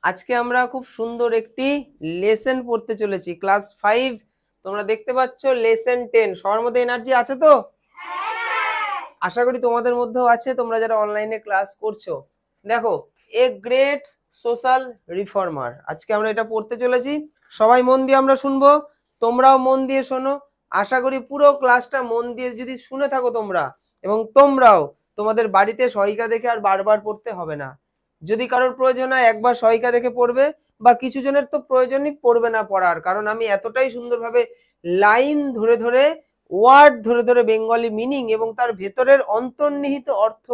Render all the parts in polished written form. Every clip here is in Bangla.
আজকে আমরা খুব সুন্দর একটি লেসন পড়তে চলেছি, ক্লাস 5। তোমরা দেখতে পাচ্ছ লেসন 10। সবার মধ্যে এনার্জি আছে তো? আশা করি তোমাদের মধ্যেও আছে, তোমরা যারা অনলাইনে ক্লাস করছো। দেখো, এ গ্রেট সোশ্যাল রিফর্মার, আজকে আমরা এটা পড়তে চলেছি। সবাই মন দিয়ে আমরা শুনবো, তোমরাও মন দিয়ে শোনো। আশা করি পুরো ক্লাসটা মন দিয়ে যদি শুনে থাকো তোমরা, এবং তোমরাও তোমাদের বাড়িতে সহায়িকা দেখে আর বারবার পড়তে হবে না। যদি কারোর প্রয়োজন হয় একবার সহায়িকা দেখে পড়বে, বা কিছু জনের তো প্রয়োজনই পড়বে না পড়ার, কারণ আমি এতটাই সুন্দরভাবে লাইন ধরে ধরে, ওয়ার্ড ধরে ধরে বেঙ্গলি মিনিং এবং তার ভেতরের অন্তর্নিহিত অর্থ,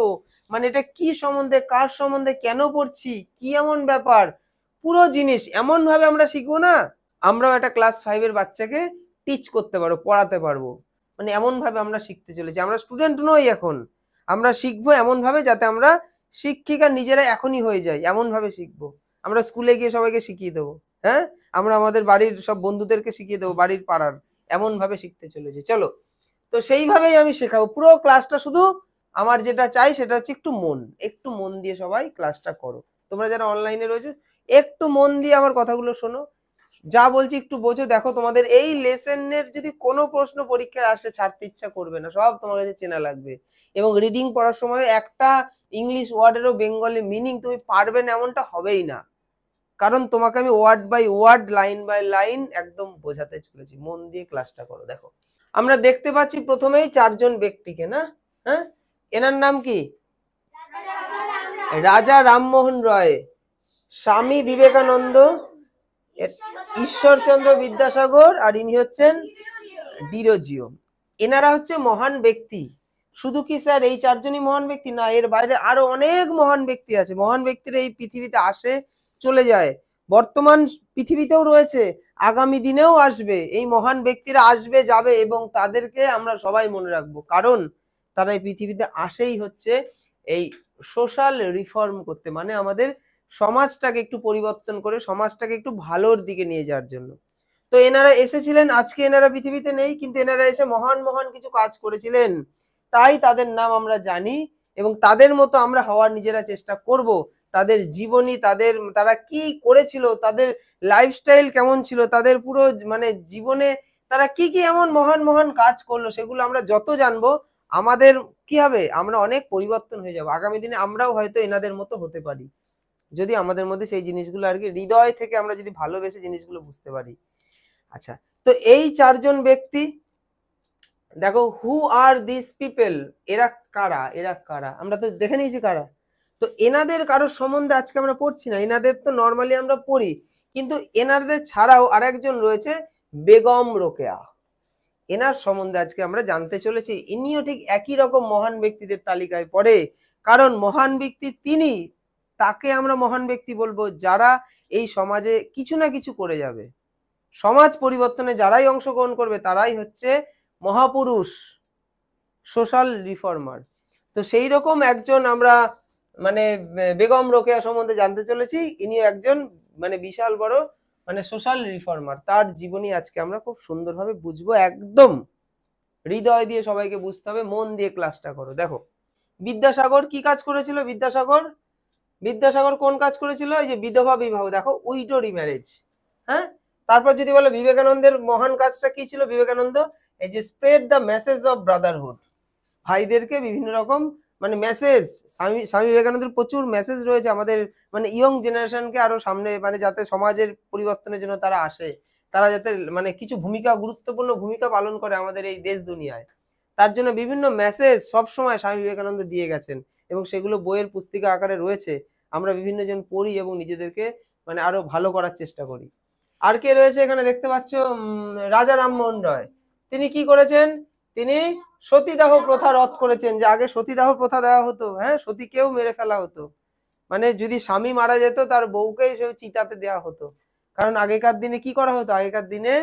মানে এটা কি সম্বন্ধে, কার সম্বন্ধে, কেন পড়ছি, কি এমন ব্যাপার, পুরো জিনিস এমন ভাবে আমরা শিখবো না, আমরাও একটা ক্লাস 5-এর বাচ্চাকে টিচ করতে পারবো, পড়াতে পারবো। মানে এমন ভাবে আমরা শিখতে চলেছি, আমরা স্টুডেন্ট নই এখন, আমরা শিখবো এমন ভাবে যাতে আমরা শিক্ষিকা নিজেরা এখনই হয়ে যাই, এমন ভাবে শিখবো। আমরা স্কুলে গিয়ে সবাইকে শিখিয়ে দেবো, হ্যাঁ, আমরা আমাদের বাড়ির সব বন্ধুদেরকে শিখিয়ে দেবো, বাড়ির পাড়ার, এমন ভাবে শিখতে চলেছি। চলো, তো সেইভাবেই আমি শেখাবো পুরো ক্লাসটা। শুধু আমার যেটা চাই সেটা হচ্ছে একটু মন দিয়ে সবাই ক্লাসটা করো। তোমরা যারা অনলাইনে রয়েছে একটু মন দিয়ে আমার কথাগুলো শোনো, যা বলছি একটু বোঝো। দেখো, তোমাদের এই লেসনের যদি কোনো প্রশ্ন পরীক্ষায় আসে ছাড়তে ইচ্ছা করবে না, সব তোমার কাছে চেনা লাগবে। এবং রিডিং পড়ার সময় একটা ইংলিশ ওয়ার্ডেরও বেঙ্গলি মিনিং তুমি পারবে না এমনটা হবেই না, কারণ তোমাকে আমি word by word, line by line একদম বোঝাতে চলেছি। মন দিয়ে ক্লাসটা করো। দেখো, আমরা দেখতে পাচ্ছি প্রথমেই 4জন ব্যক্তিকে, না? হ্যাঁ, এনার নাম কি? রাজা রামমোহন রায়, স্বামী বিবেকানন্দ, ঈশ্বরচন্দ্র বিদ্যাসাগর, আর ইনি হচ্ছেন ডিরোজিও। এনারা হচ্ছে মহান ব্যক্তি। শুধু কি স্যার এই 4জনই মহান ব্যক্তি? না, এর বাইরে আরো অনেক মহান ব্যক্তি আছে। মহান ব্যক্তিরা এই পৃথিবীতে আসে, চলে যায়, বর্তমান পৃথিবীতেও রয়েছে, আগামী দিনেও আসবে। এই মহান ব্যক্তিরা আসবে, যাবে, এবং তাদেরকে আমরা সবাই মনে রাখবো, কারণ তারা এই পৃথিবীতে আসেই হচ্ছে এই সোশ্যাল রিফর্ম করতে, মানে আমাদের সমাজটাকে একটু পরিবর্তন করে সমাজটাকে একটু ভালোর দিকে নিয়ে যাওয়ার জন্য। তো এনারা এসেছিলেন, আজকে এনারা পৃথিবীতে নেই, কিন্তু এনারা এসে মহান মহান কিছু কাজ করেছিলেন, তাই তাদের নাম আমরা জানি, এবং তাদের মতো আমরা হওয়ার নিজেরা চেষ্টা করব। তাদের জীবনী, তারা কি করেছিল, তাদের লাইফস্টাইল কেমন ছিল, তাদের পুরো মানে জীবনে তারা কি কি এমন মহান মহান কাজ করলো, সেগুলো আমরা যত জানবো আমাদের কি হবে, আমরা অনেক পরিবর্তন হয়ে যাবো। আগামী দিনে আমরাও হয়তো এনাদের মতো হতে পারি, যদি আমাদের মধ্যে সেই জিনিসগুলো আর কি হৃদয় থেকে আমরা যদি ভালোবেসে জিনিসগুলো বুঝতে পারি। আচ্ছা, তো এই 4জন ব্যক্তি, দেখো, হু আর দিস পিপল, এরা কারা, এরা কারা আমরা তো দেখে নিয়েছি কারা। তো এনাদের কারোর সম্বন্ধে আজকে আমরা পড়ছি না, এনাদের তো নর্মালি আমরা পড়ি, কিন্তু এনাদের ছাড়াও আরেকজন রয়েছে, বেগম রোকেয়া। এনার সম্বন্ধে আজকে আমরা জানতে চলেছি। ইনিও ঠিক একই রকম মহান ব্যক্তিদের তালিকায় পড়ে, কারণ মহান ব্যক্তি তিনি, তাকে আমরা মহান ব্যক্তি বলবো যারা এই সমাজে কিছু না কিছু করে যাবে। সমাজ পরিবর্তনে যারাই অংশগ্রহণ করবে তারাই হচ্ছে মহাপুরুষ, সোশ্যাল রিফর্মার। তো সেই রকম একজন আমরা মানে বেগম রোকেয়া সম্বন্ধে জানতে চলেছি। ইনি একজন মানে বিশাল বড় মানে সোশ্যাল রিফর্মার। তার জীবনী আজকে আমরা খুব সুন্দরভাবে বুঝবো, একদম হৃদয় দিয়ে সবাইকে বুঝতে হবে, মন দিয়ে ক্লাসটা করো। দেখো, বিদ্যাসাগর কি কাজ করেছিল? বিদ্যাসাগর কোন কাজ করেছিল? এই যে বিধবা বিবাহ, দেখো, উইডো রিম্যারেজ। হ্যাঁ, তারপর যদি বলো বিবেকানন্দের মহান কাজটা কি ছিল, বিবেকানন্দ এই যে spread the message of Brotherhood, ভাইদেরকে বিভিন্ন রকম মানে মেসেজ, স্বামী বিবেকানন্দের প্রচুর মেসেজ রয়েছে আমাদের মানে ইয়ং জেনারেশনকে আরো সামনে, মানে যাতে সমাজের পরিবর্তনের জন্য তারা আসে, তারা যাতে মানে কিছু ভূমিকা, গুরুত্বপূর্ণ ভূমিকা পালন করে আমাদের এই দেশ দুনিয়ায়, তার জন্য বিভিন্ন মেসেজ সবসময় স্বামী বিবেকানন্দ দিয়ে গেছেন, এবং সেগুলো বইয়ের পুস্তিকা আকারে রয়েছে। আমরা বিভিন্ন জন পড়ি এবং নিজেদেরকে মানে আরো ভালো করার চেষ্টা করি। আর কে রয়েছে এখানে দেখতে পাচ্ছ? রাজা রামমোহন রায়। তিনি কি করেছেন? তিনি সতীদাহ প্রথা রদ করেছেন, যে আগে সতীদাহ প্রথা দেওয়া হতো, হ্যাঁ, সতীকেও মেরে ফেলা হতো, মানে যদি স্বামী মারা যেত তার বউকেই সে চিতাতে দেওয়া হতো। কারণ আগেকার দিনে কি করা হতো, আগেকার দিনে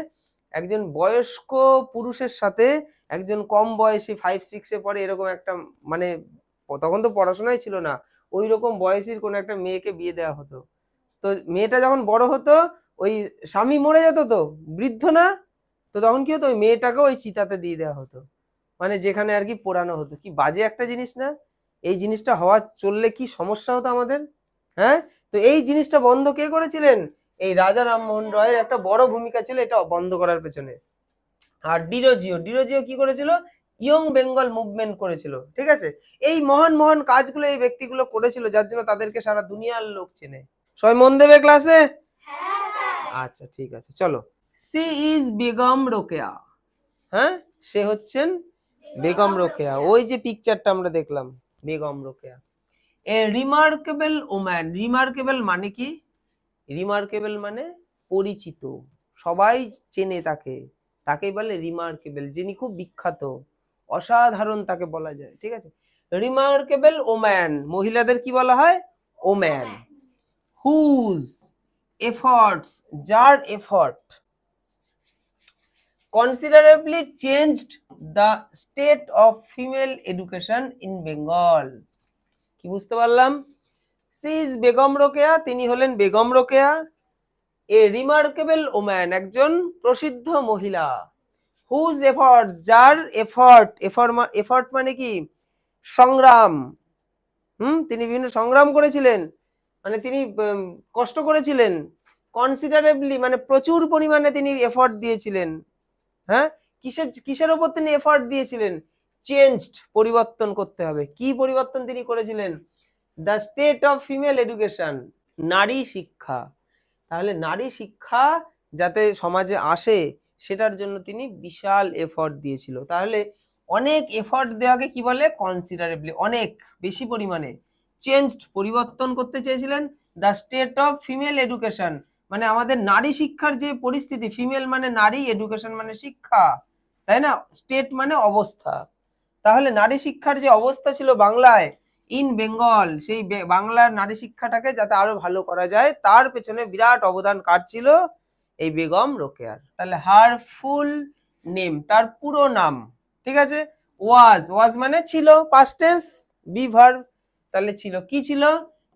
একজন বয়স্ক পুরুষের সাথে একজন কম বয়সী 5-6-এ পড়ে এরকম একটা মানে, তখন তো পড়াশোনাই ছিল না, ওই রকম বয়সীর কোন একটা মেয়েকে বিয়ে দেওয়া হতো। তো মেয়েটা যখন বড় হতো, ওই স্বামী মরে যেত, তো বৃদ্ধ না, তো তখন কি হতো, ওই মেয়েটাকে ওই চিতাতে দিয়ে দেওয়া হতো, মানে যেখানে আর কি পোড়ানো হতো। কি বাজে একটা জিনিস না? এই জিনিসটা হওয়া চললে কি সমস্যা হতো আমাদের। হ্যাঁ, তো এই জিনিসটা বন্ধ কে করেছিলেন? এই রাজা রামমোহন রয়ের একটা বড় ভূমিকা ছিল এটা বন্ধ করার পেছনে। আর ডিরোজিও কি করেছিল? ইয়ং বেঙ্গল মুভমেন্ট করেছিল, ঠিক আছে। এই মহান মহান কাজগুলো এই ব্যক্তিগুলো করেছিল, যার জন্য তাদেরকে সারা দুনিয়ার লোক চেনে। সবাই মন দেবে ক্লাসে? আচ্ছা ঠিক আছে, চলো। She is Begum Rokeya. হ্যাঁ, সে হচ্ছেন বেগম রোকেয়া। ওই যে পিকচারটা আমরা দেখলাম, Begum Rokeya. A remarkable woman. Remarkable মানে কি? রিমার্কেবল মানে পরিচিত, সবাই চেনে তাকে, তাকেই বলে রিমার্কেবল, যিনি খুব বিখ্যাত, অসাধারণ তাকে বলা যায়, ঠিক আছে। রিমার্কেবল ওম্যান, মহিলাদের কি বলা হয়? ওম্যান। হুজ এফর্টস, যার effort considerably changed the state of female education in Bengal. কি বুঝতে পারলাম? সি ইজ বেগম রোকেয়া, তিনি হলেন Begum Rokeya. A remarkable woman, একজন প্রসিদ্ধ মহিলা। হুজ এফর্টস, যার এফর্ট মানে কি? সংগ্রাম। তিনি বিভিন্ন সংগ্রাম করেছিলেন, মানে তিনি কষ্ট করেছিলেন। কনসিডারেবলি মানে প্রচুর পরিমাণে তিনি এফর্ট দিয়েছিলেন। হ্যাঁ, কিসের উপর তিনি এফর্ট দিয়েছিলেন? চেঞ্জড, পরিবর্তন করতে হবে। কি পরিবর্তন তিনি করেছিলেন? The state of female education, নারী শিক্ষা। তাহলে নারী শিক্ষা যাতে সমাজে আসে সেটার জন্য তিনি বিশাল এফর্ট দিয়েছিল। তাহলে অনেক এফর্ট দেওয়াকে কি বলে? কনসিডারেবলি, অনেক বেশি পরিমাণে। চেঞ্জড, পরিবর্তন করতে চেয়েছিলেন। The state of female education মানে আমাদের নারী শিক্ষার যে পরিস্থিতি, ফিমেল মানে নারী, এডুকেশন মানে শিক্ষা, তাই না? স্টেট মানে অবস্থা। তাহলে নারী শিক্ষার যে অবস্থা ছিল বাংলায়, ইন বেঙ্গল, সেই বাংলার নারী শিক্ষাটাকে যাতে আরো ভালো করা যায়, তার পেছনে বিরাট অবদান কার ছিল? এই বেগম রোকেয়ার। তাহলে হার ফুল নেম, তার পুরো নাম, ঠিক আছে। ওয়াজ মানে ছিল, পাস্ট টেন্স, বি ভার্ব। তাহলে ছিল, কি ছিল?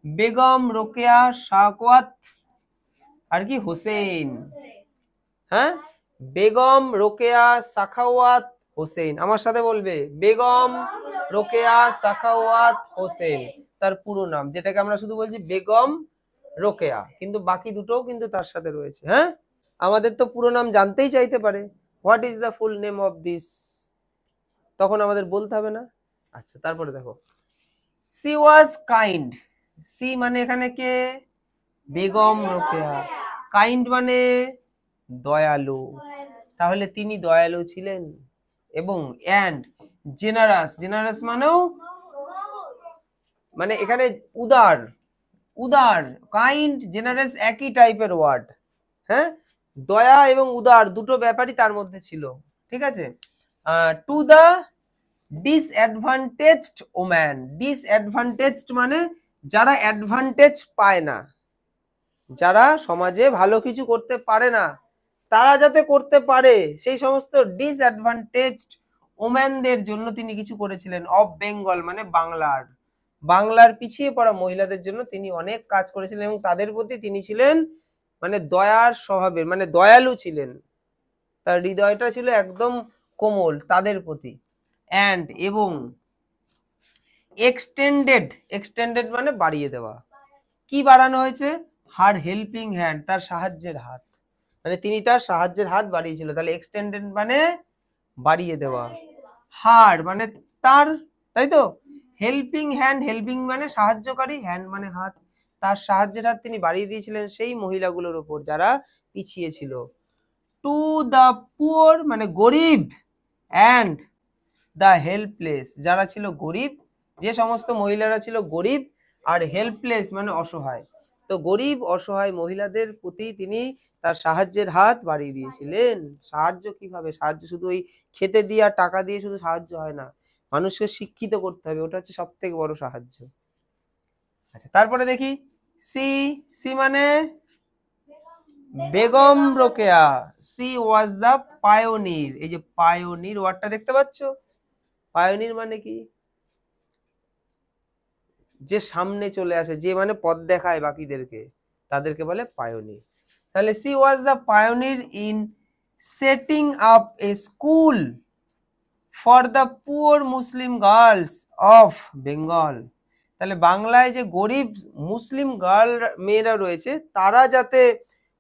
বেগম রোকেয়া সাখাওয়াত আর কি হোসেন। হ্যাঁ, বেগম রোকেয়া সাখাওয়াত হোসেন। আমার সাথে বলবে, বেগম রোকেয়া সাখাওয়াত হোসেন, তার পুরো নাম, যেটাকে আমরা শুধু বলছি বেগম রোকেয়া, কিন্তু বাকি দুটোও কিন্তু তার সাথে রয়েছে। হ্যাঁ, আমাদের তো পুরো নাম জানতেই চাইতে পারে, what is the full name of this, তখন আমাদের বলতে হবে না। আচ্ছা, তারপরে দেখো, সি ওয়াজ কাইন্ড। সি মানে এখানে কে? বেগম রোকেয়া। কাইন্ড মানে দয়ালু, তাহলে তিনি দয়ালু ছিলেন। এবং অ্যান্ড জেনারাস, জেনারাস মানেও মানে এখানে উদার, উদার, কাইন্ড জেনারাস একই টাইপের ওয়ার্ড। হ্যাঁ, দয়া এবং উদার দুটো ব্যাপারই তার মধ্যে ছিল, ঠিক আছে। To the disadvantaged woman. Disadvantaged মানে যারা অ্যাডভান্টেজ পায় না, যারা সমাজে ভালো কিছু করতে পারে না, তারা যাতে করতে পারে সেই সমস্ত ডিসঅ্যাডভান্টেজড ওম্যানদের জন্য তিনি কিছু করেছিলেন। অফ বেঙ্গল মানে বাংলার পিছিয়ে পড়া মহিলাদের জন্য তিনি অনেক কাজ করেছিলেন, এবং তাদের প্রতি তিনি ছিলেন মানে দয়ার স্বভাবের, মানে দয়ালু ছিলেন, তার হৃদয়টা ছিল একদম কোমল তাদের প্রতি। অ্যান্ড এবং এক্সটেন্ডেড মানে বাড়িয়ে দেওয়া। কি বাড়ানো হয়েছে? হার হেল্পিং হ্যান্ড, তার সাহায্যের হাত, মানে তিনি তার সাহায্যের হাত বাড়িয়েছিল। তাহলে এক্সটেন্ডেড মানে বাড়িয়ে দেওয়া, হার মানে তার, তাই তো। হেল্পিং হ্যান্ড, হেল্পিং মানে সাহায্যকারী, হ্যান্ড মানে হাত, তার সাহায্যের হাত তিনি বাড়িয়ে দিয়েছিলেন সেই মহিলাগুলোর উপর যারা পিছিয়ে ছিল। টু দ্য পুয়ার মানে গরিব, অ্যান্ড দ্য হেল্পলেস, যারা ছিল গরিব, যে সমস্ত মহিলারা ছিল গরিব, আর হেল্পলেস মানে অসহায়। তো গরিব অসহায় মহিলাদের প্রতি তিনি তার সাহায্যের হাত বাড়িয়ে দিয়েছিলেন। সাহায্য কিভাবে? সাহায্য শুধু ওই খেতে দিয়ে আর টাকা দিয়ে শুধু সাহায্য হয় না, মানুষকে শিক্ষিত করতে হবে, ওটা হচ্ছে সব থেকে বড় সাহায্য। আচ্ছা, তারপরে দেখি, সি সি মানে Begum Rokeya. She was the pioneer. এই যে পায়োনির ওয়ার্ডটা দেখতে পাচ্ছ, পায়োনির মানে কি? যে সামনে চলে আসে, যে মানে পথ দেখায় বাকিদেরকে, তাদেরকে বলে পায়োনির। তাহলে she was the pioneer in setting up a school for the poor Muslim girls of Bengal. তাহলে বাংলায় যে গরিব মুসলিম গার্ল মেয়েরা রয়েছে তারা যাতে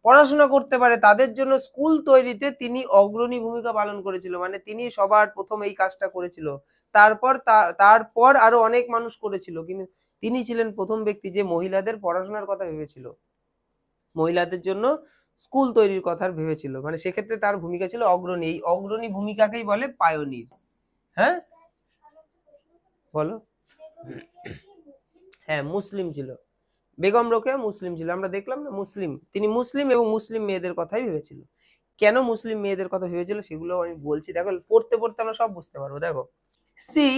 পড়াশোনা করতে পারে তাদের জন্য স্কুল তৈরিতে তিনি অগ্রণী ভূমিকা পালন করেছিল, মানে তিনি সবার প্রথম এই কাজটা করেছিল। তারপর আরো অনেক মানুষ করেছিল, কিন্তু তিনি ছিলেন প্রথম ব্যক্তি যে মহিলাদের পড়াশোনার কথা ভেবেছিল, মহিলাদের জন্য স্কুল তৈরির কথা ভেবেছিল, মানে সেক্ষেত্রে তার ভূমিকা ছিল অগ্রণী। এই অগ্রণী ভূমিকাকেই বলে পায়োনির। হ্যাঁ বলো। হ্যাঁ মুসলিম ছিল, বেগম রোকেয়া মুসলিম ছিল, আমরা দেখলাম না মুসলিম, তিনি মুসলিম এবং মুসলিম মেয়েদের কথাই ভেবেছিল। কেন মুসলিম মেয়েদের কথা ভেবেছিল সেগুলো আমি বলছি, দেখো পড়তে পড়তে আমরা সব বুঝতে পারবো। দেখো, সি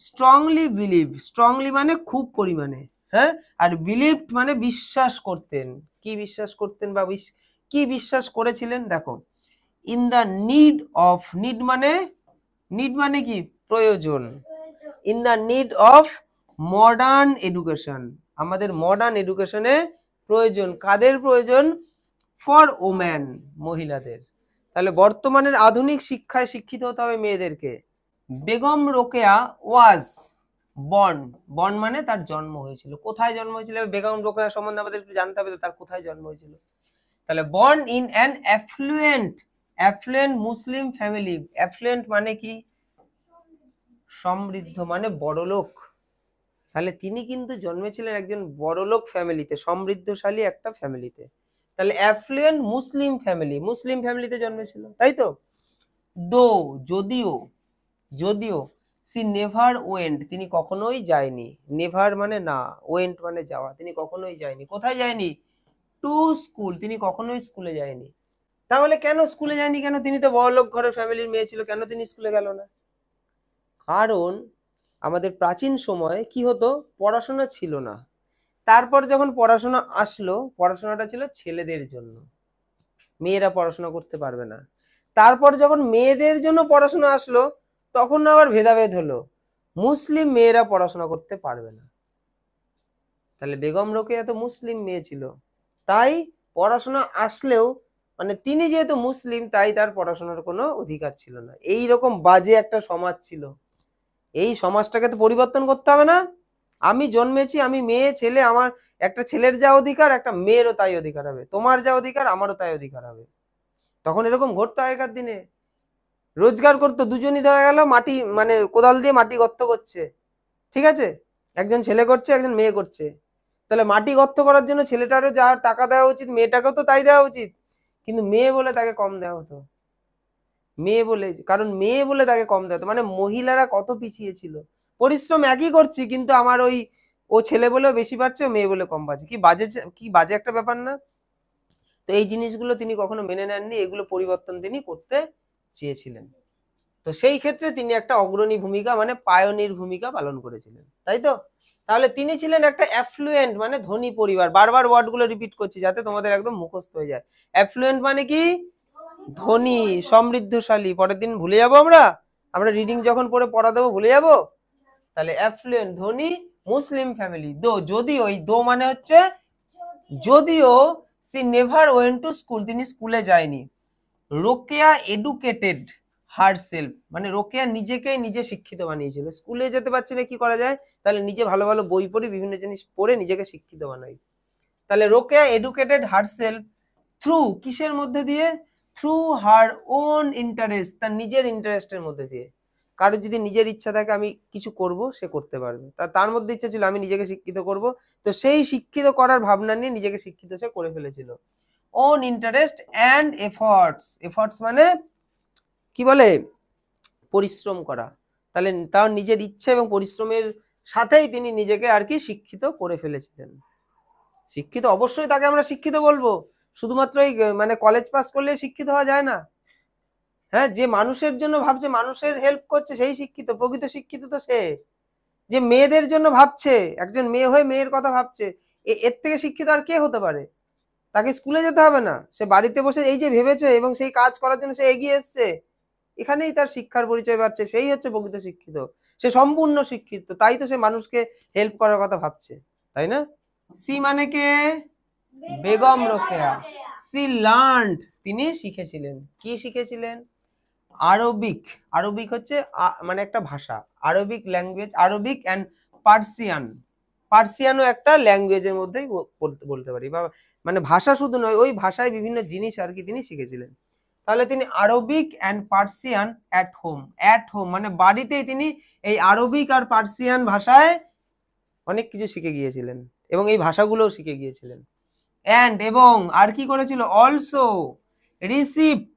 স্ট্রংলি বিলিভ, স্ট্রংলি মানে খুব পরিমাণে, হ্যাঁ, আর বিলিভ মানে বিশ্বাস করতেন। কি বিশ্বাস করতেন বা কি বিশ্বাস করেছিলেন? দেখো, in the need of, need মানে কি? প্রয়োজন। In the need of modern education, আমাদের মডার্ন এডুকেশনে প্রয়োজন। কাদের প্রয়োজন? ফর ওম্যান, মহিলাদের। তাহলে বর্তমানের আধুনিক শিক্ষায় শিক্ষিত হতে হবে মেয়েদেরকে। বেগম রোকেয়া ওয়াজ বর্ন মানে তার জন্ম হয়েছিল। কোথায় জন্ম হয়েছিল? বেগম রোকেয়া সম্বন্ধে আমাদের একটু জানতে হবে, তার কোথায় জন্ম হয়েছিল। তাহলে born in an effluent Muslim family. Effluent মানে কি? সমৃদ্ধ, মানে বড়লোক। তাহলে তিনি কিন্তু জন্মেছিলেন একজন বড়লোক ফ্যামিলিতে, সমৃদ্ধশালী একটা ফ্যামিলিতে। তাহলে অ্যাফ্লুয়েন্ট মুসলিম ফ্যামিলিতে জন্মেছিল, তাই তো? দো যদিও সি নেভার ওয়েন্ট, তিনি কখনোই যায়নি। নেভার মানে না, ওয়েন্ট মানে যাওয়া, তিনি কখনোই যায়নি। কোথায় যায়নি? টু স্কুল, তিনি কখনোই স্কুলে যায়নি। তাহলে কেন স্কুলে যায়নি? কেন? তিনি তো বড়লোক ঘরের ফ্যামিলির মেয়ে ছিল, কেন তিনি স্কুলে গেল না? কারণ আমাদের প্রাচীন সময়ে কি হতো, পড়াশোনা ছিল না। তারপর যখন পড়াশোনা আসলো, পড়াশোনাটা ছিল ছেলেদের জন্য, মেয়েরা পড়াশোনা করতে পারবে না। তারপর যখন মেয়েদের জন্য পড়াশোনা আসলো, তখন আবার ভেদাভেদ হলো, মুসলিম মেয়েরা পড়াশোনা করতে পারবে না। তাহলে বেগম রোকেয়া তো মুসলিম মেয়ে ছিল, তাই পড়াশোনা আসলেও, মানে তিনি যেহেতু মুসলিম তাই তার পড়াশোনার কোনো অধিকার ছিল না। এই রকম বাজে একটা সমাজ ছিল। এই সমাজটাকে তো পরিবর্তন করতে হবে না? আমি জন্মেছি, আমি মেয়ে ছেলে, আমার একটা ছেলের যা অধিকার একটা মেয়েরও তাই অধিকার হবে, তোমার যা অধিকার আমারও তাই অধিকার হবে। তখন এরকম ঘটতো আগেকার দিনে। রোজগার করতো দুজনই, দেখা গেল মাটি মানে কোদাল দিয়ে মাটি গর্ত করছে, ঠিক আছে, একজন ছেলে করছে একজন মেয়ে করছে। তাহলে মাটি গর্ত করার জন্য ছেলেটারও যা টাকা দেওয়া উচিত মেয়েটাকেও তো তাই দেওয়া উচিত, কিন্তু মেয়ে বলে তাকে কম দেওয়া হতো। কারণ মেয়ে বলে তাকে কম দেওয়া হতো, মানে মহিলারা কত পিছিয়ে ছিল। পরিশ্রম একই করছি, কিন্তু আমার ও ছেলে বলেও বেশি পাচ্ছে, ও মেয়ে বলে কম পাচ্ছে। কি বাজে একটা ব্যাপার না? তো এই জিনিসগুলো তিনি কখনো মেনে নেননি, এগুলো পরিবর্তন তিনি করতে চেয়েছিলেন। তো সেই ক্ষেত্রে তিনি একটা অগ্রণী ভূমিকা, মানে পায়োনির ভূমিকা পালন করেছিলেন, তাই তো? তাহলে তিনি ছিলেন একটা অ্যাফ্লুয়েন্ট, মানে ধনী পরিবার। বারবার ওয়ার্ডগুলো রিপিট করছি যাতে তোমাদের একদম মুখস্থ হয়ে যায়। অ্যাফ্লুয়েন্ট মানে কি? ধনী, সমৃদ্ধশালী। পরের দিন ভুলে যাবো আমরা রিডিং যখন পড়া দেবো ভুলে যাবো। তাহলে অ্যাফ্লুয়েন্ট, ধনী, মুসলিম ফ্যামিলি। যদিও, এই মানে হচ্ছে যদিও, she never went to school, তিনি স্কুলে যায়নি। রোকেয়া এডুকেটেড হারসেলফ, মানে রোকেয়া নিজে শিক্ষিত বানিয়েছিল। স্কুলে যেতে পারছি না, কি করা যায়? তাহলে নিজে ভালো ভালো বই পড়ি, বিভিন্ন জিনিস পড়ে নিজেকে শিক্ষিত বানাই। তাহলে রোকেয়া এডুকেটেড হারসেলফ থ্রু, কিসের মধ্যে দিয়ে? থ্রু হার ওন ইন্টারেস্ট, তার নিজের ইন্টারেস্টের মধ্যে দিয়ে। কারো যদি নিজের ইচ্ছা থাকে আমি কিছু করব, সে করতে পারবে। তার মধ্যে ইচ্ছা ছিল আমি নিজেকে শিক্ষিত করব, তো সেই শিক্ষিত করার ভাবনা নিয়ে নিজেকে শিক্ষিত সে করে ফেলেছিল। ওন ইন্টারেস্ট অ্যান্ড এফর্টস মানে কি বলে? পরিশ্রম করা। তাহলে তার নিজের ইচ্ছা এবং পরিশ্রমের সাথেই তিনি নিজেকে আর কি শিক্ষিত করে ফেলেছিলেন। শিক্ষিত অবশ্যই তাকে আমরা শিক্ষিত বলবো, শুধুমাত্র এই মানে কলেজ পাস করলে শিক্ষিত হওয়া যায় না। হ্যাঁ, যে মানুষের জন্য ভাবছে, মানুষের হেল্প করছে, সেই শিক্ষিত। প্রকৃত শিক্ষিত তো সে যে মেয়েদের জন্য ভাবছে, একজন মেয়ে হয়ে মেয়ের কথা ভাবছে। এর থেকে শিক্ষিত আর কে হতে পারে? তাকে স্কুলে যেতে হবে না, সে বাড়িতে বসে এই যে ভেবেছে এবং সেই কাজ করার জন্য সে এগিয়ে এসছে, এখানেই তার শিক্ষার পরিচয় পাচ্ছে। সেই হচ্ছে প্রকৃত শিক্ষিত, সে সম্পূর্ণ শিক্ষিত, তাই তো সে মানুষকে হেল্প করার কথা ভাবছে, তাই না? সি মানে কে? বেগম রোকেয়া। সি লার্নড, তিনি শিখেছিলেন। কি শিখেছিলেন? আরবিক হচ্ছে মানে একটা ভাষা, Arabic language, Arabic and Persian. পার্সিয়ানও একটা ল্যাঙ্গুয়েজের মধ্যেই বলতে পারি, বা মানে ভাষা শুধু নয়, ওই ভাষায় বিভিন্ন জিনিস আর কি তিনি শিখেছিলেন। তাহলে তিনি Arabic and Persian at home, মানে বাড়িতেই তিনি এই আরবিক আর পার্সিয়ান ভাষায় অনেক কিছু শিখে গিয়েছিলেন এবং এই ভাষাগুলোও শিখে গিয়েছিলেন। অ্যান্ড এবং আর কি করেছিল, also received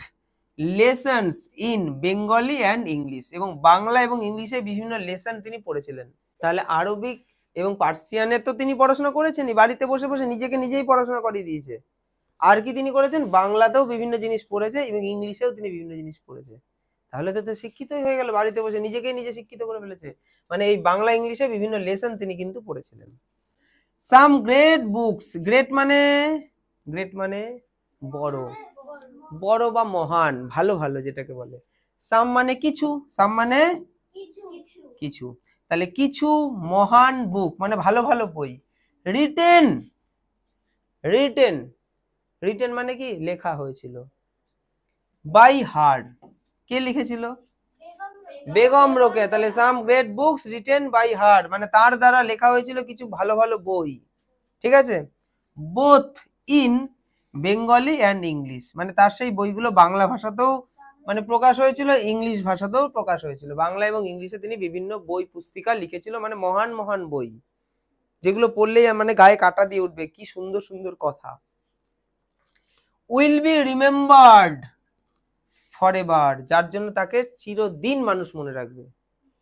lessons in Bengali and English, এবং বাংলা এবং ইংলিশে বিভিন্ন লেসন তিনি পড়েছিলেন। তাহলে আরবিক এবং পার্সিয়ানে তো তিনি পড়াশোনা করেছেনই, বাড়িতে বসে বসে নিজেকে নিজেই পড়াশোনা করিয়ে দিয়েছে। আর কি তিনি করেছেন, বাংলাতেও বিভিন্ন জিনিস পড়েছে এবং ইংলিশেও তিনি বিভিন্ন জিনিস পড়েছে। তাহলে তো শিক্ষিতই হয়ে গেল, বাড়িতে বসে নিজেকেই নিজে শিক্ষিত করে ফেলেছে। মানে এই বাংলা ইংলিশে বিভিন্ন লেসন তিনি কিন্তু পড়েছিলেন। সাম গ্রেট বুকস, গ্রেট মানে বড়, বড় বা মহান, ভালো ভালো যেটাকে বলে। সাম মানে কিছু, সাম মানে কিছু, তাহলে কিছু মহান বুক মানে ভালো ভালো বই। রিটেন, রিটেন রিটেন মানে কি, লেখা হয়েছিল। বাই হার, কে লিখেছিল, বেগম রোকেয়া। তাহলে some great books written by her মানে তার দ্বারা লেখা হয়েছিল কিছু ভালো ভালো বই, ঠিক আছে। Both in Bengali and English, মানে তার সেই বইগুলো বাংলা ভাষাতেও মানে প্রকাশ হয়েছিল, ইংলিশ ভাষাতেও প্রকাশ হয়েছিল। বাংলা এবং ইংলিশে তিনি বিভিন্ন বই পুস্তিকা লিখেছিল, মানে মহান মহান বই, যেগুলো পড়লেই মানে গায়ে কাঁটা দিয়ে উঠবে, কি সুন্দর সুন্দর কথা। উইল বি রিমেম্বার্ড ফরএভার, যার জন্য তাকে চিরদিন মানুষ মনে রাখবে।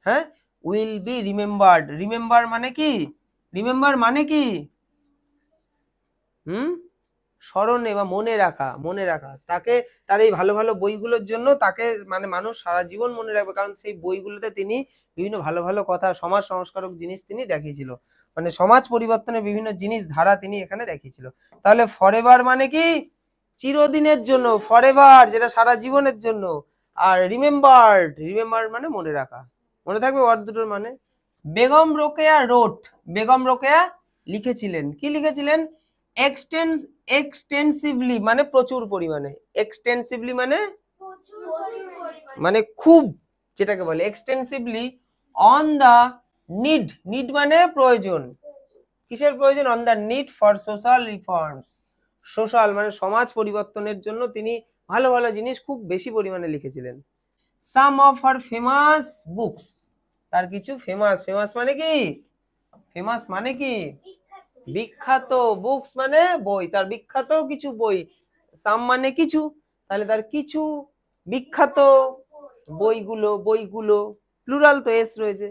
হ্যাঁ, উইল বি রিমেম্বার্ড, রিমেম্বার মানে কি, রিমেম্বার মানে কি স্মরণে বা মনে রাখা, মনে রাখা। তাকে তার এই ভালো ভালো বইগুলোর জন্য তাকে মানে মানুষ সারা জীবন মনে রাখবে, কারণ সেই বইগুলোতে তিনি বিভিন্ন ভালো ভালো কথা, সমাজ সংস্কারক জিনিস তিনি দেখিয়েছিল, মানে সমাজ পরিবর্তনের বিভিন্ন জিনিস ধারা তিনি এখানে দেখিয়েছিল। তাহলে ফরএভার মানে কি, চিরদিনের জন্য, ফরএভার যেটা সারা জীবনের জন্য, আর রিমেম্বার্ড, রিমেম্বার মানে মনে রাখা, মনে থাকবে ওয়ার্ড দুটোর মানে। বেগম রোকেয়া রোট, বেগম রোকেয়া লিখেছিলেন, কি লিখেছিলেন, এক্সটেন্সিভলি মানে প্রচুর পরিমাণে, এক্সটেন্সিভলি মানে মানে খুব, যেটাকে বলে extensively, on the need, need মানে প্রয়োজন, কিসের প্রয়োজন, on the need for social reforms, social মানে সমাজ পরিবর্তনের জন্য তিনি ভালো ভালো জিনিস খুব বেশি পরিমাণে লিখেছিলেন। সাম অফ হার ফেমাস বুকস, তার কিছু ফেমাস, ফেমাস মানে কি, ফেমাস মানে কি বিখ্যাত, বুকস মানে বই, তার বিখ্যাত কিছু বই, সাম মানে কিছু, তাহলে তার কিছু বিখ্যাত বইগুলো, বইগুলো প্লুরাল তো এস রয়েছে,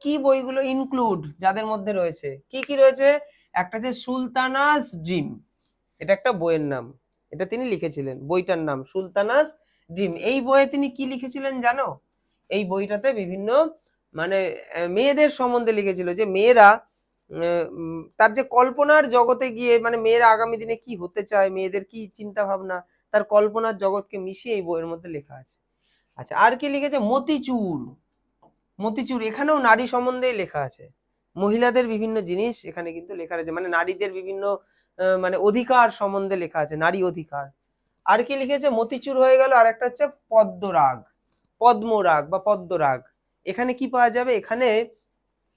কি বইগুলো, ইনক্লুড যাদের মধ্যে রয়েছে, কি কি রয়েছে, একটা যে সুলতানাস ড্রিম, এটা একটা বইয়ের নাম, এটা তিনি লিখেছিলেন, বইটার নাম সুলতানাস ড্রিম। এই বইয়ে তিনি কি লিখেছিলেন জানো, এই বইটাতে বিভিন্ন মানে মেয়েদের সম্বন্ধে লিখেছিল, যে মেয়েরা তার যে কল্পনার জগতে গিয়ে মানে মেয়েরা আগামী দিনে কি হতে চায়, মেয়েদের কি চিন্তা ভাবনা, তার কল্পনার জগৎকে মিশিয়ে এই বইয়ের মধ্যে লেখা আছে। আচ্ছা, আর কি লিখেছে, মতিচুর, মতিচুর এখানেও নারী সম্বন্ধে লেখা আছে, মহিলাদের বিভিন্ন জিনিস এখানে কিন্তু লেখা আছে, মানে নারীদের বিভিন্ন মানে অধিকার সম্বন্ধে লেখা আছে, নারী অধিকার। আর কি লিখেছে, মতিচুর হয়ে গেল, আর একটা হচ্ছে পদ্মরাগ, পদ্মরাগ বা পদ্মরাগ। এখানে কি পাওয়া যাবে, এখানে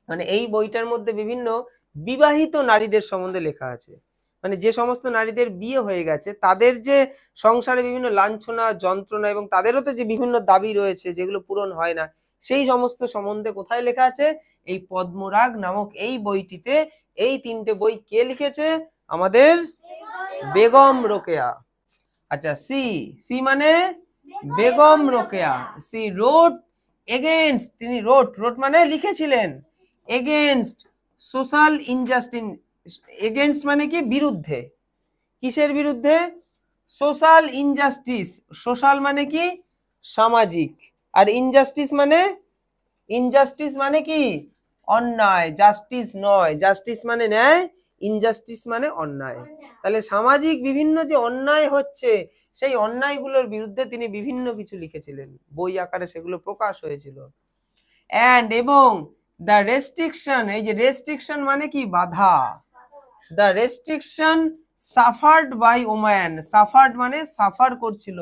মানে এই বইটার মধ্যে বিভিন্ন বিবাহিত নারীদের সম্বন্ধে লেখা আছে, মানে যে সমস্ত নারীদের বিয়ে হয়ে গেছে তাদের যে সংসারে বিভিন্ন লাঞ্ছনা যন্ত্রণা এবং তাদেরও তো যে বিভিন্ন দাবি রয়েছে যেগুলো পূরণ হয় না, সেই সমস্ত সম্বন্ধে কোথায় লেখা আছে, এই পদ্মরাগ নামক এই বইটিতে। এই তিনটে বই কে লিখেছে, আমাদের বেগম রোকেয়া। আচ্ছা, সি, সি মানে বেগম রোকেয়া, সি রোট এগেইনস্ট, তিনি রোট, রোট মানে লিখেছিলেন, এগেইনস্ট সোশ্যাল ইনজাস্টিস, এগেইনস্ট মানে কি বিরুদ্ধে, কিসের বিরুদ্ধে, সোশ্যাল ইনজাস্টিস, সোশ্যাল মানে কি সামাজিক, আর ইনজাস্টিস মানে, ইনজাস্টিস মানে কি অন্যায়, জাস্টিস নয়, জাস্টিস মানে ন্যায়, ইনজাস্টিস মানে অন্যায়। তাহলে সামাজিক বিভিন্ন যে অন্যায় হচ্ছে সেই অন্যায়গুলোর বিরুদ্ধে তিনি বিভিন্ন কিছু লিখেছিলেন, বই আকারে সেগুলো প্রকাশ হয়েছিল। অ্যান্ড এবং দ্য রেস্ট্রিকশন, এই যে রেস্ট্রিকশন মানে কি বাধা, the restriction suffered by woman, suffered মানে সাফার করছিল,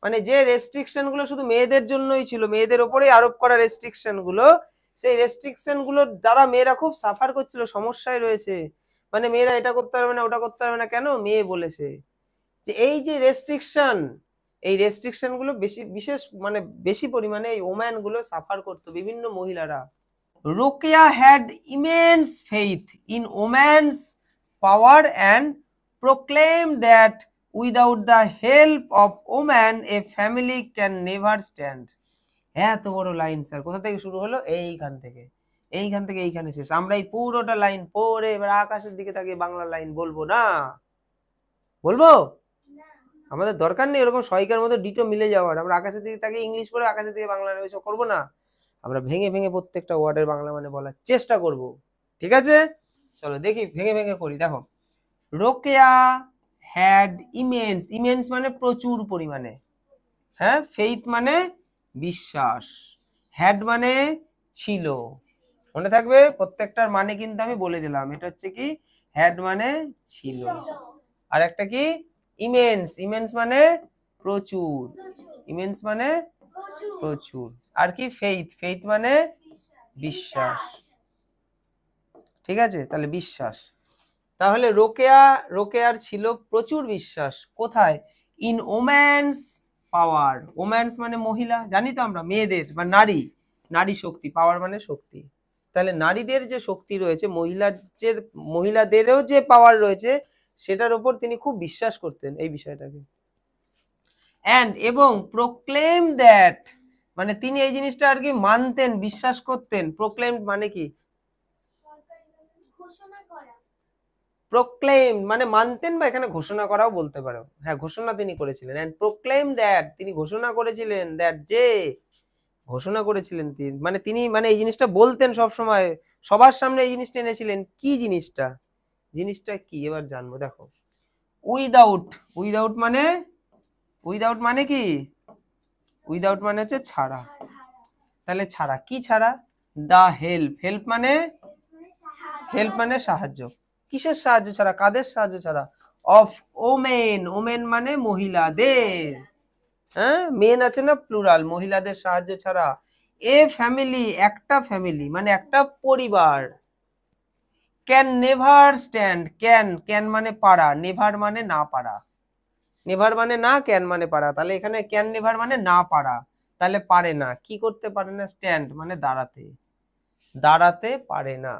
মানে যে রেস্ট্রিকশন গুলো শুধু মেয়েদের জন্যই ছিল, মেয়েদের ওপরেই আরোপ করা রেস্ট্রিকশন গুলো, সেই রেস্ট্রিকশন গুলোর দ্বারা মেয়েরা খুব সাফার করছিল, সমস্যায় রয়েছে। মানে মেয়েরা এটা করতে পারবে না, ওটা করতে পারবে না, কেন? মেয়ে বলেছে। যে এই যে রেস্ট্রিকশন, এই রেস্ট্রিকশন গুলো বিশেষ মানে বেশি পরিমাণে এই ওম্যান গুলো সাফার করতো, বিভিন্ন মহিলারা। Rokeya had immense faith in woman's power and proclaimed that without the help of woman a family can never stand. এত বড় লাইন স্যার, কোথা থেকে শুরু হলো? এইখান থেকে এইখানে শেষ। আমরা এই পুরোটা লাইন পড়ে এবার আকাশের দিকে তাকিয়ে বাংলা লাইন বলবো না? বলবো? আমাদের দরকার নেই এরকম সহায়িকার মধ্যে ডিটো মিলে যাওয়ার। আমরা আকাশের দিকে তাকিয়ে ইংলিশ পড়ে আকাশের দিকে বাংলা এসব করবো না। আমরা ভেঙে ভেঙে প্রত্যেকটা ওয়ার্ডের বাংলা মানে বলার চেষ্টা করব, ঠিক আছে? চলো দেখি ভেঙে ভেঙে করি। দেখো, রোকেয়া হ্যাড ইমেন্স, ইমেন্স মানে প্রচুর পরিমাণে, হ্যাঁ, ফেইথ মানে বিশ্বাস, হ্যাড মানে ছিল। মনে থাকবে প্রত্যেকটার মানে কিন্তু আমি বলে দিলাম। এটা হচ্ছে কি, হ্যাড মানে ছিল, আর একটা কি ইমেন্স, ইমেন্স মানে প্রচুর, ইমেন্স মানে প্রচুর, আর কি ফেইথ, ফেইথ মানে বিশ্বাস, ঠিক আছে? তাহলে বিশ্বাস। তাহলে রোকেয়ার ছিল প্রচুর বিশ্বাস, কোথায়? ইন ওম্যানস পাওয়ার, ওম্যানস মানে মহিলা, জানি তো আমরা, মেয়েদের বা নারী, নারী শক্তি, পাওয়ার মানে শক্তি। তাহলে নারীদের যে শক্তি রয়েছে, মহিলাদেরও যে পাওয়ার রয়েছে, সেটার উপর তিনি খুব বিশ্বাস করতেন, এই বিষয়টাকে। অ্যান্ড এবং প্রোক্লেম দ্যাট, মানে তিনি এই জিনিসটা আর কি মানতেন, বিশ্বাস করতেন। প্রোক্লেম মানে কি? প্রোক্লেম মানে মানতেন, বা এখানে ঘোষণা করাও বলতে পারো। হ্যাঁ, ঘোষণা তিনি করেছিলেন। এন্ড প্রোক্লেম দ্যাট, তিনি ঘোষণা করেছিলেন, দ্যাট যে ঘোষণা করেছিলেন তিনি, মানে তিনি মানে এই জিনিসটা বলতেন সব সময়, সবার সামনে এই জিনিসটা এনেছিলেন। কি জিনিসটা? জিনিসটা কি এবার জানবো। দেখো, উইদাউট, উইদাউট মানে, উইদাউট মানে কি? উইদাউট মানে হচ্ছে ছাড়া। তাহলে ছাড়া, কি ছাড়া? দা হেল্প, হেল্প মানে, হেল্প মানে সাহায্য। কিসের সাহায্য ছাড়া? কাদের সাহায্য ছাড়া? অফ ওমেন, ওমেন মানে মহিলাদের, হ্যাঁ, মেন আছে না প্লুরাল, মহিলাদের সাহায্য ছাড়া। এ ফ্যামিলি, একটা ফ্যামিলি মানে একটা পরিবার, ক্যান নেভার স্ট্যান্ড, ক্যান মানে পারা, নেভার মানে না পারা, নেভার মানে না, ক্যান মানে পারা। তাহলে এখানে ক্যান নেভার মানে না পারা, তাহলে পারে না, কি করতে পারে না? স্ট্যান্ড মানে দাঁড়াতে, দাঁড়াতে পারে না।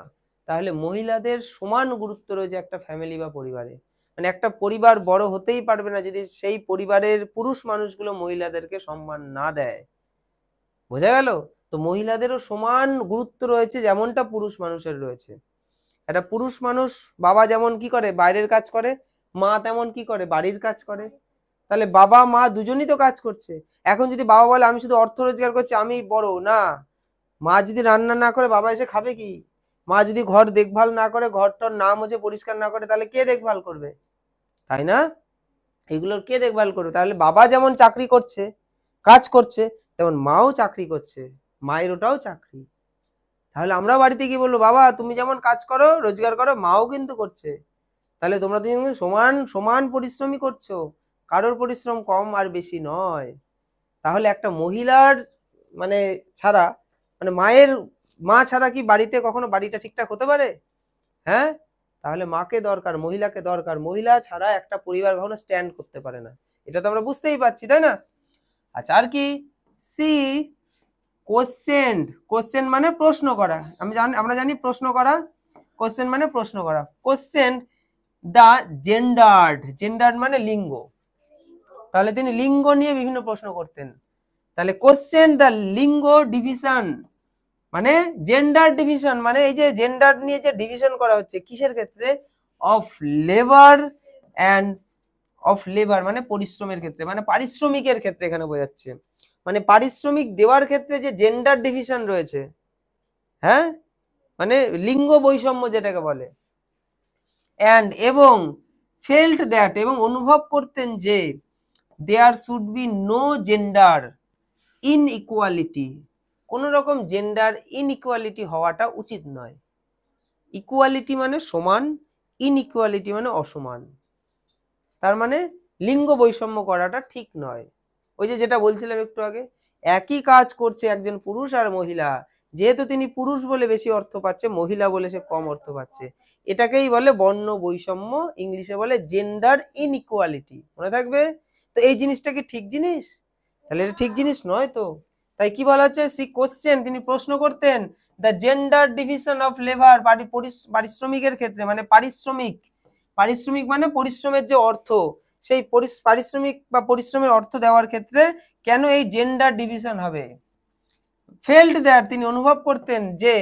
তাহলে মহিলাদের সমান গুরুত্ব রয়েছে একটা ফ্যামিলি বা পরিবারে। মানে একটা পরিবার বড় হতেই পারবে না যদি সেই পরিবারের পুরুষ মানুষগুলো মহিলাদেরকে সম্মান না দেয়। বোঝা গেল? তো মহিলাদেরও সমান গুরুত্ব রয়েছে, যেমনটা পুরুষ মানুষের রয়েছে। একটা পুরুষ মানুষ, বাবা যেমন কি করে? বাইরের কাজ করে। মা তেমন কি করে? বাড়ির কাজ করে। তাহলে বাবা মা দুজনই তো কাজ করছে। এখন যদি বাবা বলে আমি শুধু অর্থ রোজগার করছি, আমি বড় না, মা যদি রান্না না করে বাবা এসে খাবে কি? মা যদি ঘর দেখভাল না করে, ঘরটার নাম হচ্ছে পরিষ্কার না করে, তাহলে কে দেখভাল করবে? তাই না? এগুলোর কে দেখভাল করবে? তাহলে বাবা যেমন চাকরি করছে, কাজ করছে, তেমন মাও চাকরি করছে, মায়ের ওটাও চাকরি। তাহলে আমরা বাড়িতে কি বলবো? বাবা তুমি যেমন কাজ করো, রোজগার করো, মাও কিন্তু করছে। তাহলে তোমরা দুজন সমান সমান পরিশ্রমই করছো, কারোর পরিশ্রম কম আর বেশি নয়। তাহলে একটা মহিলার মানে ছাড়া, মানে মা ছাড়া কি বাড়িতে কখনো বাড়িটা ঠিকঠাক হতে পারে? হ্যাঁ, তাহলে মাকে দরকার, মহিলাকে দরকার। মহিলা ছাড়া একটা পরিবার কখনো স্ট্যান্ড করতে পারে না, এটা তো আমরা বুঝতেই পারছি, তাই না? আচ্ছা, আর কি? সি কোশ্চেন, কোশ্চেন মানে প্রশ্ন করা। আমরা জানি প্রশ্ন করা, কোশ্চেন মানে প্রশ্ন করা। কোশ্চেন দা জেন্ডার্ড, জেন্ডার্ড মানে লিঙ্গ। তাহলে তিনি লিঙ্গ নিয়ে বিভিন্ন প্রশ্ন করতেন। তাহলে কোশ্চেন দা লিঙ্গ ডিভিশন, মানে জেন্ডার ডিভিশন, মানে এই যে জেন্ডার নিয়ে যে ডিভিশন করা হচ্ছে, কিসের ক্ষেত্রে? Of labour and, of labour মানে পরিশ্রমের ক্ষেত্রে, মানে পারিশ্রমিকের ক্ষেত্রে এখানে বোঝাচ্ছে। মানে পারিশ্রমিক দেওয়ার ক্ষেত্রে যে জেন্ডার ডিভিশন রয়েছে, হ্যাঁ, মানে লিঙ্গ বৈষম্য যেটাকে বলে। অ্যান্ড এবং ফেল্ট দ্যাট, এবং অনুভব করতেন যে there should be no gender inequality, কোন রকম জেন্ডার ইনইকুয়ালিটি হওয়াটা উচিত নয়। ইকুয়ালিটি মানে সমান, ইনইকুয়ালিটি মানে অসমান। তার মানে লিঙ্গ বৈষম্য করাটা ঠিক নয়। ওই যে যেটা বলছিলাম একটু আগে, একই কাজ করছে একজন পুরুষ আর মহিলা, যেহেতু তিনি পুরুষ বলে বেশি অর্থ পাচ্ছে, মহিলা বলে সে কম অর্থ পাচ্ছে। এটাকেই বলে বর্ণ বৈষম্য, ইংলিশে বলে জেন্ডার ইনইকুয়ালিটি। মনে থাকবে? তো এই জিনিসটা কি ঠিক জিনিস? তাহলে এটা ঠিক জিনিস নয় তো। তাই কি বলা হচ্ছে, সি কোশ্চেন, তিনি প্রশ্ন করতেন the gender division of labour, পারিশ্রমিকের ক্ষেত্রে, মানে পারিশ্রমিক, পারিশ্রমিক মানে পরিশ্রমের যে অর্থ, সেই পারিশ্রমিক বা পরিশ্রমের অর্থ দেওয়ার ক্ষেত্রে কেন এই জেন্ডার ডিভিশন হবে। ফেল্ড দ্যাট, তিনি অনুভব করতেন যে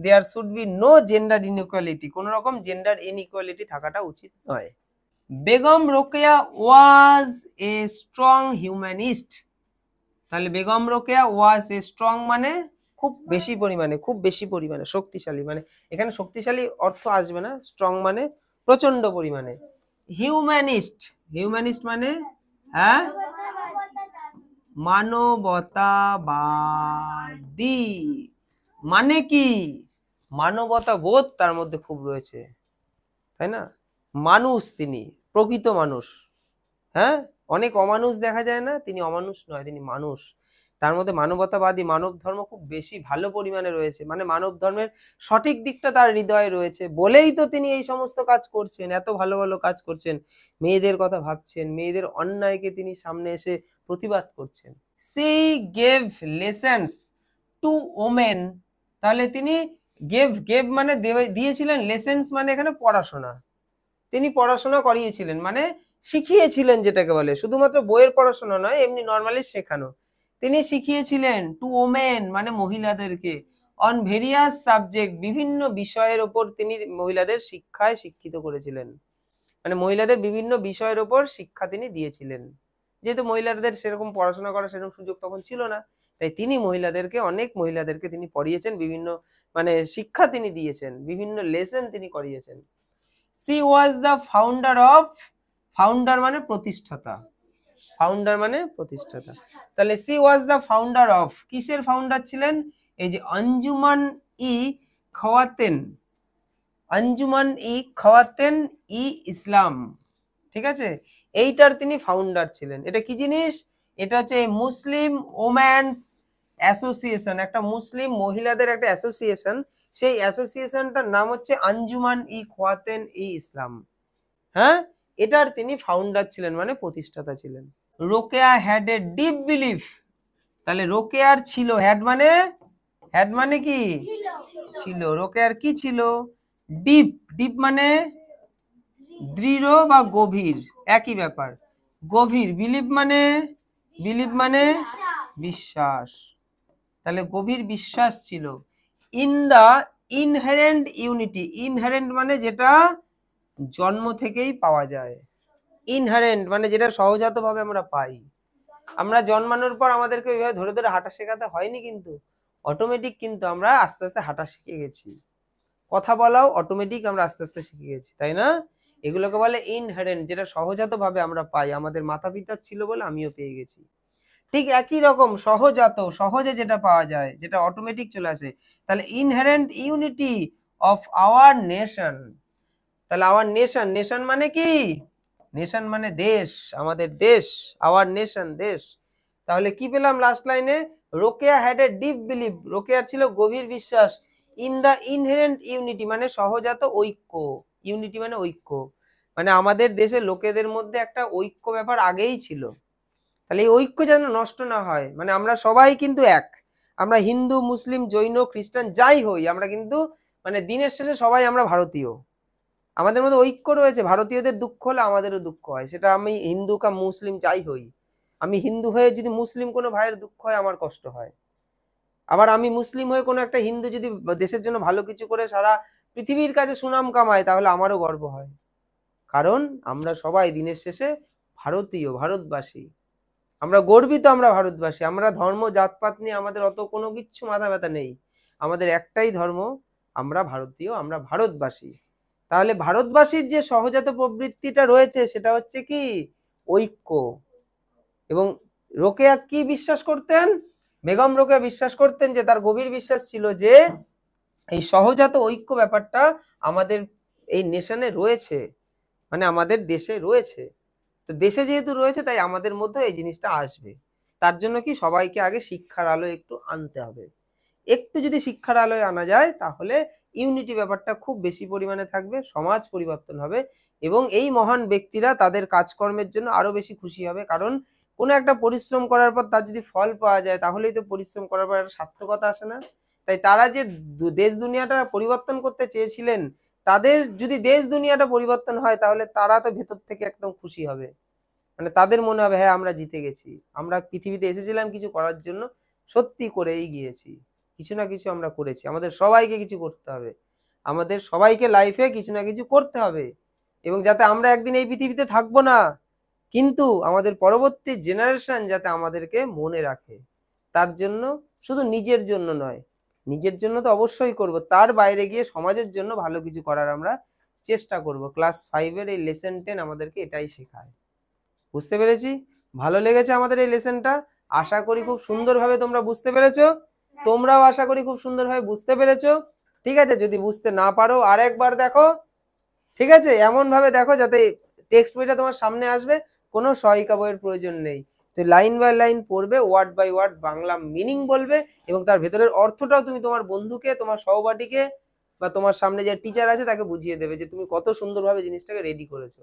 there should be no gender inequality, কোন রকম জেন্ডার ইনইকুয়ালিটি থাকাটা উচিত নয়। Begum Rokeya was a strong humanist. তাহলে Begum Rokeya was a strong মানে খুব বেশি পরিমাণে, খুব বেশি পরিমাণে শক্তিশালী, মানে এখানে শক্তিশালী অর্থ আসবে না, স্ট্রং মানে প্রচন্ড পরিমাণে। হিউম্যানিস্ট, হিউম্যানিস্ট মানে হ্যাঁ মানবতাবাদী। মানে কি, মানবতা বোধ তার মধ্যে খুব রয়েছে, তাই না? মানুষ, তিনি প্রকৃত মানুষ। হ্যাঁ, অনেক অমানুষ দেখা যায় না, তিনি অমানুষ নয়, তিনি মানুষ। তার মধ্যে মানবতাবাদী, মানব ধর্ম খুব বেশি ভালো পরিমাণে রয়েছে, মানে মানব ধর্মের সঠিক দিকটা তার হৃদয়ে রয়েছে বলেই তো তিনি এই সমস্ত কাজ করছেন, এত ভালো ভালো কাজ করছেন, মেয়েদের কথা ভাবছেন, মেয়েদের অন্যায়কে তিনি সামনে এসে প্রতিবাদ করছেন। She gave lessons to women. তাহলে তিনি গেভ মানে দিয়েছিলেন, লেসন্স মানে এখানে পড়াশোনা, তিনি পড়াশোনা করিয়েছিলেন, মানে শিখিয়েছিলেন, যেটাকে বলে শুধুমাত্র বইয়ের পড়াশোনা নয়, এমনি নর্মালি শেখানো। তিনি শিখিয়েছিলেন টু ওমেন মানে মহিলাদেরকে, অন ভেরিয়াস সাবজেক্ট, বিভিন্ন বিষয়ের ওপর তিনি মহিলাদের শিক্ষায় শিক্ষিত করেছিলেন, মানে মহিলাদের বিভিন্ন বিষয়ের ওপর শিক্ষা তিনি দিয়েছিলেন। যেহেতু মহিলাদের সেরকম পড়াশোনা করার সেরকম সুযোগ তখন ছিল না, তাই তিনি মহিলাদেরকে, অনেক মহিলাদেরকে তিনি পড়িয়েছেন, বিভিন্ন মানে শিক্ষা তিনি দিয়েছেন, বিভিন্ন লেসন তিনি করিয়েছেন। C was the founder of, founder মানে প্রতিষ্ঠাতা, ফাউন্ডার মানে প্রতিষ্ঠাতা। তাহলে she was the founder of, কিসের ফাউন্ডার ছিলেন? এই যে আঞ্জুমান ই খাওয়াতেন, আঞ্জুমান ই খাওয়াতেন ই ইসলাম, ঠিক আছে, এইটার তিনি ফাউন্ডার ছিলেন। এটা কি জিনিস? এটা হচ্ছে মুসলিম ওম্যানস অ্যাসোসিয়েশন, একটা মুসলিম মহিলাদের একটা অ্যাসোসিয়েশন, সেই অ্যাসোসিয়েশনটার নাম হচ্ছে আঞ্জুমান ই খাওয়াতেন ই ইসলাম। হ্যাঁ, এটার তিনি ফাউন্ডার ছিলেন, মানে প্রতিষ্ঠাতা ছিলেন। Rokeya had a deep belief. তাহলে রোকেয়ার ছিল, হ্যাড মানে কি ছিল, রোকেয়ার কি ছিল? ডিপ, ডিপ মানে দৃঢ় বা গভীর, একই ব্যাপার, গভীর। বিলিভ মানে বিশ্বাস, তাহলে গভীর বিশ্বাস ছিল। In the inherent unity, inherent মানে যেটা জন্ম থেকেই পাওয়া যায়, ইনহেরেন্ট মানে যেটা সহজাতভাবে আমরা পাই। আমরা জন্মানোর পর আমাদেরকে ওইভাবে ধরে ধরে হাঁটা শেখাতে হয়নি, কিন্তু অটোমেটিক কিন্তু আমরা আস্তে আস্তে হাঁটা শিখে গেছি, কথা বলাও অটোমেটিক আমরা আস্তে আস্তে শিখে গেছি, তাই না? এগুলোকে বলে ইনহেরেন্ট, যেটা সহজাতভাবে আমরা পাই, আমাদের মাতা পিতার ছিল বলে আমিও পেয়ে গেছি। ঠিক একই রকম সহজাত, সহজে যেটা পাওয়া যায়, যেটা অটোমেটিক চলে আসে। তাহলে inherent unity of our nation. তাহলে আওয়ার নেশন, নেশন মানে কি? নেশন মানে দেশ, আমাদের দেশ, আওয়ার নেশন দেশ। তাহলে কি পেলাম লাস্ট লাইনে? Rokeya had a deep belief, রোকেয়ার ছিল গভীর বিশ্বাস, ইন দা ইনহেরেন্ট ইউনিটি মানে সহজাত ঐক্য, ইউনিটি মানে ঐক্য, মানে আমাদের দেশের লোকেদের মধ্যে একটা ঐক্য ব্যাপার আগেই ছিল। তাহলে এই ঐক্য যেন নষ্ট না হয়, মানে আমরা সবাই কিন্তু এক, আমরা হিন্দু মুসলিম জৈন খ্রিস্টান যাই হই, আমরা কিন্তু মানে দিনের শেষে সবাই আমরা ভারতীয়, আমাদের মধ্যে ঐক্য রয়েছে। ভারতীয়দের দুঃখ হলে আমাদেরও দুঃখ হয়, সেটা আমি হিন্দু কা মুসলিম যাই হই। আমি হিন্দু হয়ে যদি মুসলিম কোনো ভাইয়ের দুঃখ হয় আমার কষ্ট হয়, আবার আমি মুসলিম হয়ে কোনো একটা হিন্দু যদি দেশের জন্য ভালো কিছু করে সারা পৃথিবীর কাছে সুনাম কামায়, তাহলে আমারও গর্ব হয়, কারণ আমরা সবাই দিনের শেষে ভারতীয়, ভারতবাসী, আমরা গর্বিত, আমরা ভারতবাসী। আমরা ধর্ম জাতপাত নিয়ে আমাদের অত কোনো কিচ্ছু মাথা ব্যথা নেই, আমাদের একটাই ধর্ম, আমরা ভারতীয়, আমরা ভারতবাসী। তাহলে ভারতবাসীর যে সহজাত প্রবৃত্তিটা রয়েছে সেটা হচ্ছে কি? ঐক্য। এবং রোকেয়া কি বিশ্বাস করতেন? বেগম রোকেয়া বিশ্বাস করতেন, যে তার গভীর বিশ্বাস ছিল যে এই সহজাত ঐক্য ব্যাপারটা আমাদের এই নেশনে রয়েছে, মানে আমাদের দেশে রয়েছে। তো দেশে যেহেতু রয়েছে তাই আমাদের মধ্যে এই জিনিসটা আসবে। তার জন্য কি সবাইকে আগে শিক্ষার আলো একটু আনতে হবে। একটু যদি শিক্ষার আলোয় আনা যায় তাহলে ইউনিটি ব্যাপারটা খুব বেশি পরিমাণে থাকবে, সমাজ পরিবর্তন হবে এবং এই মহান ব্যক্তিরা তাদের কাজকর্মের জন্য আরো বেশি খুশি হবে। কারণ কোনো একটা পরিশ্রম করার পর তার যদি ফল পাওয়া যায় তাহলেই তো পরিশ্রম করার পর একটা সার্থকতা আসে না? তাই তারা যে দেশ দুনিয়াটা পরিবর্তন করতে চেয়েছিলেন, তাদের যদি দেশ দুনিয়াটা পরিবর্তন হয় তাহলে তারা তো ভেতর থেকে একদম খুশি হবে। মানে তাদের মনে হবে হ্যাঁ আমরা জিতে গেছি, আমরা পৃথিবীতে এসেছিলাম কিছু করার জন্য, সত্যি করেই গিয়েছি, কিছু না কিছু আমরা করেছি, আমাদের সবাইকে কিছু করতে হবে, আমাদের সবাইকে লাইফে কিছু না কিছু করতে হবে এবং যাতে আমরা একদিন এই পৃথিবীতে থাকবো না কিন্তু আমাদের পরবর্তী জেনারেশন যাতে আমাদেরকে মনে রাখে, তার জন্য শুধু নিজের জন্য নয়, নিজের জন্য তো অবশ্যই করব, তার বাইরে গিয়ে সমাজের জন্য ভালো কিছু করার আমরা চেষ্টা করব। ক্লাস 5-এর এই লেসন 10 আমাদেরকে এটাই শেখায়। বুঝতে পেরেছি? ভালো লেগেছে আমাদের এই লেসনটা? আশা করি খুব সুন্দরভাবে তোমরা বুঝতে পেরেছো। তোমরাও আশা করি খুব সুন্দরভাবে বুঝতে পেরেছো। ঠিক আছে, যদি বুঝতে না পারো আরেকবার দেখো। ঠিক আছে, এমন ভাবে দেখো যাতে টেক্সট বইটা তোমার সামনে আসবে, কোনো সহায়িকা বইয়ের প্রয়োজন নেই। তো লাইন বাই লাইন পড়বে, word by word Bangla meaning বলবে এবং তার ভেতরের অর্থটাও তুমি তোমার বন্ধুকে, তোমার সহপাঠীকে বা তোমার সামনে যে টিচার আছে তাকে বুঝিয়ে দেবে যে তুমি কত সুন্দরভাবে জিনিসটাকে রেডি করেছো।